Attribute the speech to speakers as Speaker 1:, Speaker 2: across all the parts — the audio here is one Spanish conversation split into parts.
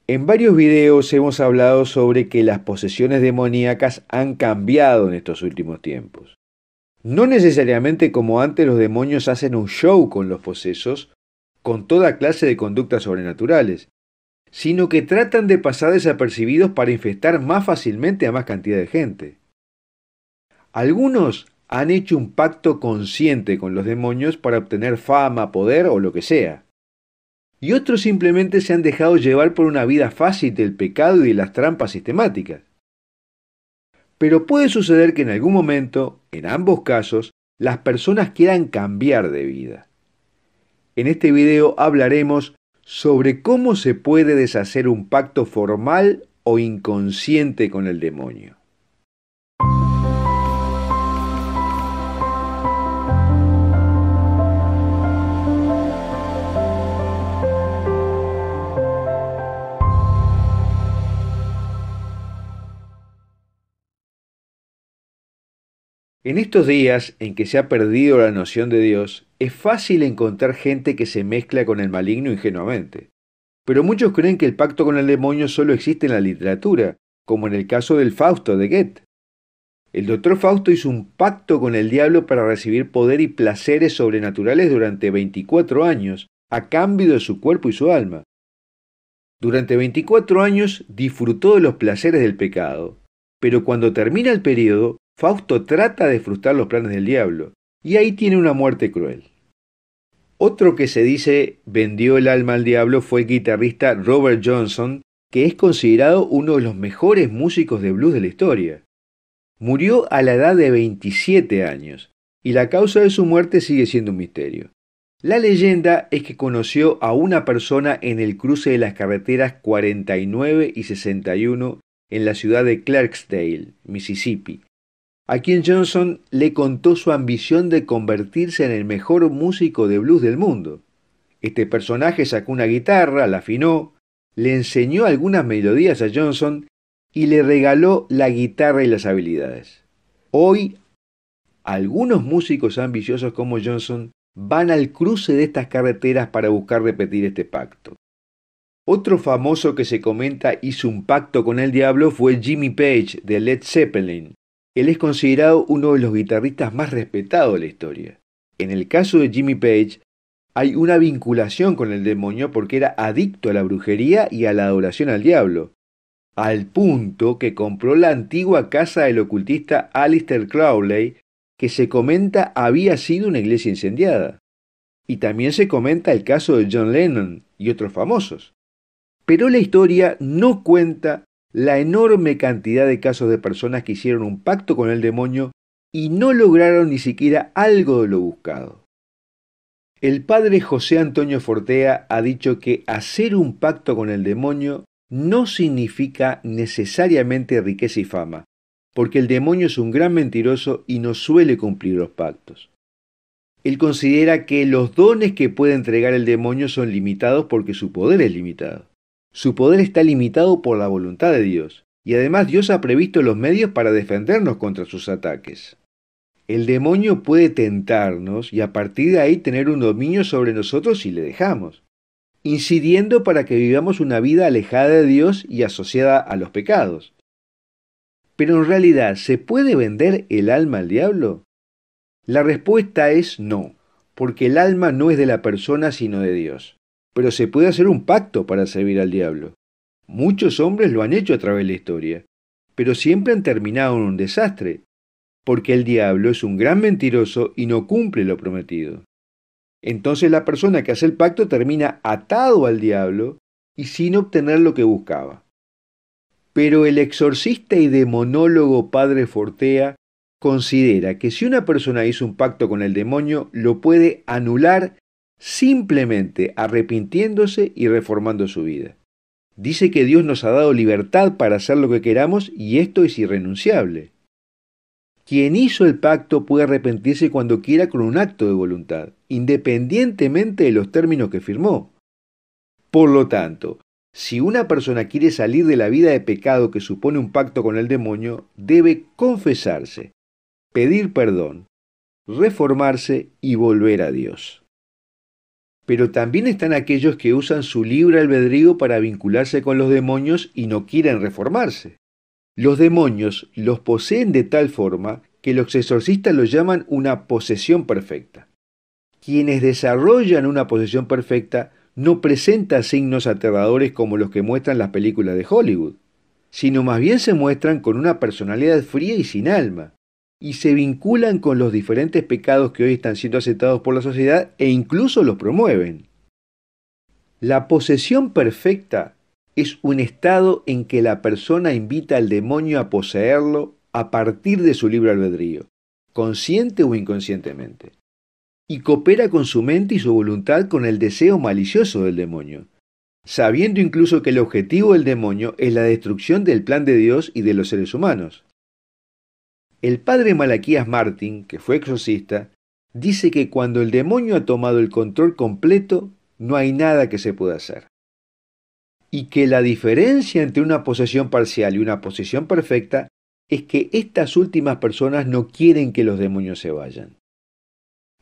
Speaker 1: En varios videos hemos hablado sobre que las posesiones demoníacas han cambiado en estos últimos tiempos. No necesariamente como antes los demonios hacen un show con los posesos, con toda clase de conductas sobrenaturales, sino que tratan de pasar desapercibidos para infestar más fácilmente a más cantidad de gente. Algunos han hecho un pacto consciente con los demonios para obtener fama, poder o lo que sea. Y otros simplemente se han dejado llevar por una vida fácil del pecado y de las trampas sistemáticas. Pero puede suceder que en algún momento, en ambos casos, las personas quieran cambiar de vida. En este video hablaremos sobre cómo se puede deshacer un pacto formal o inconsciente con el demonio. En estos días en que se ha perdido la noción de Dios, es fácil encontrar gente que se mezcla con el maligno ingenuamente. Pero muchos creen que el pacto con el demonio solo existe en la literatura, como en el caso del Fausto de Goethe. El doctor Fausto hizo un pacto con el diablo para recibir poder y placeres sobrenaturales durante 24 años, a cambio de su cuerpo y su alma. Durante 24 años disfrutó de los placeres del pecado, pero cuando termina el periodo, Fausto trata de frustrar los planes del diablo, y ahí tiene una muerte cruel. Otro que se dice vendió el alma al diablo fue el guitarrista Robert Johnson, que es considerado uno de los mejores músicos de blues de la historia. Murió a la edad de 27 años, y la causa de su muerte sigue siendo un misterio. La leyenda es que conoció a una persona en el cruce de las carreteras 49 y 61 en la ciudad de Clarksdale, Mississippi, a quien Johnson le contó su ambición de convertirse en el mejor músico de blues del mundo. Este personaje sacó una guitarra, la afinó, le enseñó algunas melodías a Johnson y le regaló la guitarra y las habilidades. Hoy, algunos músicos ambiciosos como Johnson van al cruce de estas carreteras para buscar repetir este pacto. Otro famoso que se comenta hizo un pacto con el diablo fue Jimmy Page de Led Zeppelin. Él es considerado uno de los guitarristas más respetados de la historia. En el caso de Jimmy Page, hay una vinculación con el demonio porque era adicto a la brujería y a la adoración al diablo, al punto que compró la antigua casa del ocultista Aleister Crowley, que se comenta había sido una iglesia incendiada. Y también se comenta el caso de John Lennon y otros famosos. Pero la historia no cuenta la enorme cantidad de casos de personas que hicieron un pacto con el demonio y no lograron ni siquiera algo de lo buscado. El padre José Antonio Fortea ha dicho que hacer un pacto con el demonio no significa necesariamente riqueza y fama, porque el demonio es un gran mentiroso y no suele cumplir los pactos. Él considera que los dones que puede entregar el demonio son limitados porque su poder es limitado. Su poder está limitado por la voluntad de Dios, y además Dios ha previsto los medios para defendernos contra sus ataques. El demonio puede tentarnos y a partir de ahí tener un dominio sobre nosotros si le dejamos, incidiendo para que vivamos una vida alejada de Dios y asociada a los pecados. Pero en realidad, ¿se puede vender el alma al diablo? La respuesta es no, porque el alma no es de la persona sino de Dios. Pero se puede hacer un pacto para servir al diablo. Muchos hombres lo han hecho a través de la historia, pero siempre han terminado en un desastre, porque el diablo es un gran mentiroso y no cumple lo prometido. Entonces la persona que hace el pacto termina atado al diablo y sin obtener lo que buscaba. Pero el exorcista y demonólogo padre Fortea considera que si una persona hizo un pacto con el demonio, lo puede anular simplemente arrepintiéndose y reformando su vida. Dice que Dios nos ha dado libertad para hacer lo que queramos y esto es irrenunciable. Quien hizo el pacto puede arrepentirse cuando quiera con un acto de voluntad, independientemente de los términos que firmó. Por lo tanto, si una persona quiere salir de la vida de pecado que supone un pacto con el demonio, debe confesarse, pedir perdón, reformarse y volver a Dios. Pero también están aquellos que usan su libre albedrío para vincularse con los demonios y no quieren reformarse. Los demonios los poseen de tal forma que los exorcistas los llaman una posesión perfecta. Quienes desarrollan una posesión perfecta no presentan signos aterradores como los que muestran las películas de Hollywood, sino más bien se muestran con una personalidad fría y sin alma, y se vinculan con los diferentes pecados que hoy están siendo aceptados por la sociedad e incluso los promueven. La posesión perfecta es un estado en que la persona invita al demonio a poseerlo a partir de su libre albedrío, consciente o inconscientemente, y coopera con su mente y su voluntad con el deseo malicioso del demonio, sabiendo incluso que el objetivo del demonio es la destrucción del plan de Dios y de los seres humanos. El padre Malaquías Martín, que fue exorcista, dice que cuando el demonio ha tomado el control completo, no hay nada que se pueda hacer. Y que la diferencia entre una posesión parcial y una posesión perfecta es que estas últimas personas no quieren que los demonios se vayan.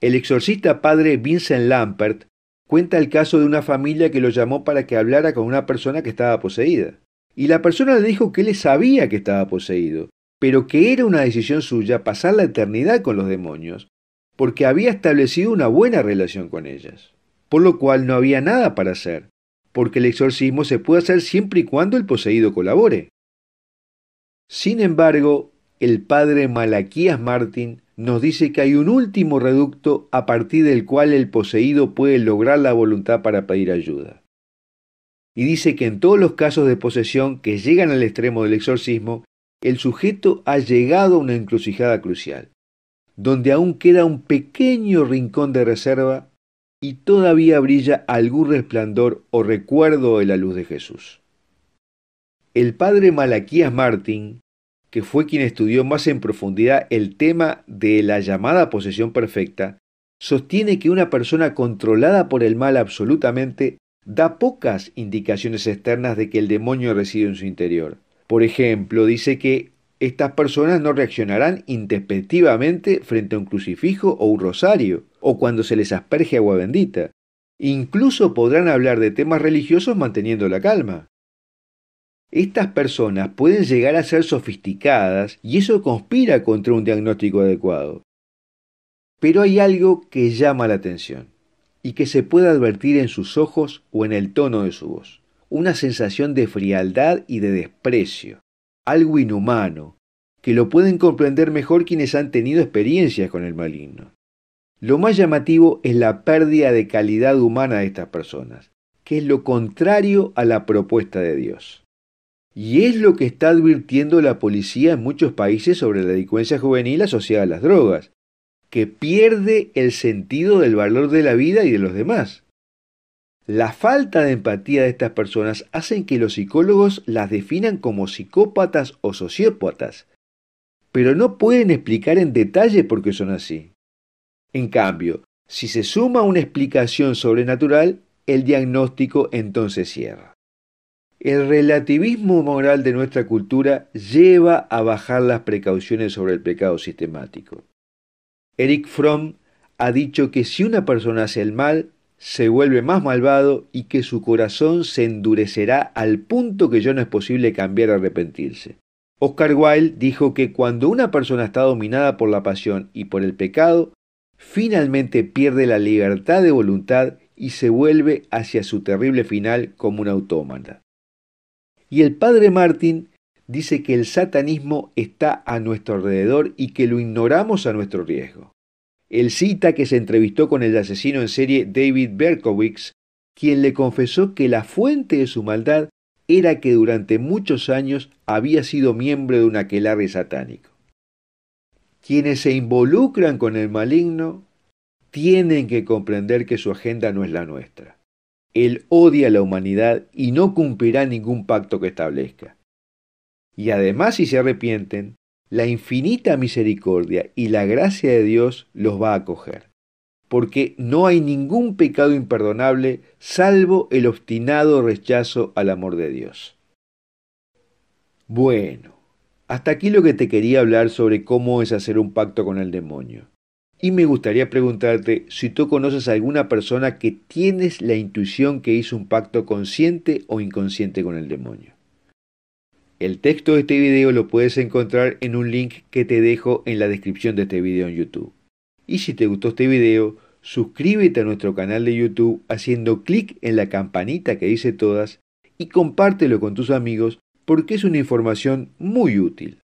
Speaker 1: El exorcista padre Vincent Lampert cuenta el caso de una familia que lo llamó para que hablara con una persona que estaba poseída. Y la persona le dijo que él sabía que estaba poseído, pero que era una decisión suya pasar la eternidad con los demonios, porque había establecido una buena relación con ellas, por lo cual no había nada para hacer, porque el exorcismo se puede hacer siempre y cuando el poseído colabore. Sin embargo, el padre Malaquías Martín nos dice que hay un último reducto a partir del cual el poseído puede lograr la voluntad para pedir ayuda. Y dice que en todos los casos de posesión que llegan al extremo del exorcismo, el sujeto ha llegado a una encrucijada crucial, donde aún queda un pequeño rincón de reserva y todavía brilla algún resplandor o recuerdo de la luz de Jesús. El padre Malaquías Martín, que fue quien estudió más en profundidad el tema de la llamada posesión perfecta, sostiene que una persona controlada por el mal absolutamente da pocas indicaciones externas de que el demonio reside en su interior. Por ejemplo, dice que estas personas no reaccionarán intempestivamente frente a un crucifijo o un rosario, o cuando se les asperge agua bendita. Incluso podrán hablar de temas religiosos manteniendo la calma. Estas personas pueden llegar a ser sofisticadas y eso conspira contra un diagnóstico adecuado. Pero hay algo que llama la atención y que se puede advertir en sus ojos o en el tono de su voz. Una sensación de frialdad y de desprecio, algo inhumano, que lo pueden comprender mejor quienes han tenido experiencias con el maligno. Lo más llamativo es la pérdida de calidad humana de estas personas, que es lo contrario a la propuesta de Dios. Y es lo que está advirtiendo la policía en muchos países sobre la delincuencia juvenil asociada a las drogas, que pierde el sentido del valor de la vida y de los demás. La falta de empatía de estas personas hacen que los psicólogos las definan como psicópatas o sociópatas, pero no pueden explicar en detalle por qué son así. En cambio, si se suma una explicación sobrenatural, el diagnóstico entonces cierra. El relativismo moral de nuestra cultura lleva a bajar las precauciones sobre el pecado sistemático. Erich Fromm ha dicho que si una persona hace el mal, se vuelve más malvado y que su corazón se endurecerá al punto que ya no es posible cambiar a arrepentirse. Oscar Wilde dijo que cuando una persona está dominada por la pasión y por el pecado, finalmente pierde la libertad de voluntad y se vuelve hacia su terrible final como un autómata. Y el padre Martín dice que el satanismo está a nuestro alrededor y que lo ignoramos a nuestro riesgo. Él cita que se entrevistó con el asesino en serie David Berkowitz, quien le confesó que la fuente de su maldad era que durante muchos años había sido miembro de un aquelarre satánico. Quienes se involucran con el maligno tienen que comprender que su agenda no es la nuestra. Él odia a la humanidad y no cumplirá ningún pacto que establezca. Y además, si se arrepienten, la infinita misericordia y la gracia de Dios los va a acoger, porque no hay ningún pecado imperdonable salvo el obstinado rechazo al amor de Dios. Bueno, hasta aquí lo que te quería hablar sobre cómo es hacer un pacto con el demonio. Y me gustaría preguntarte si tú conoces a alguna persona que tienes la intuición que hizo un pacto consciente o inconsciente con el demonio. El texto de este video lo puedes encontrar en un link que te dejo en la descripción de este video en YouTube. Y si te gustó este video, suscríbete a nuestro canal de YouTube haciendo clic en la campanita que dice todas y compártelo con tus amigos porque es una información muy útil.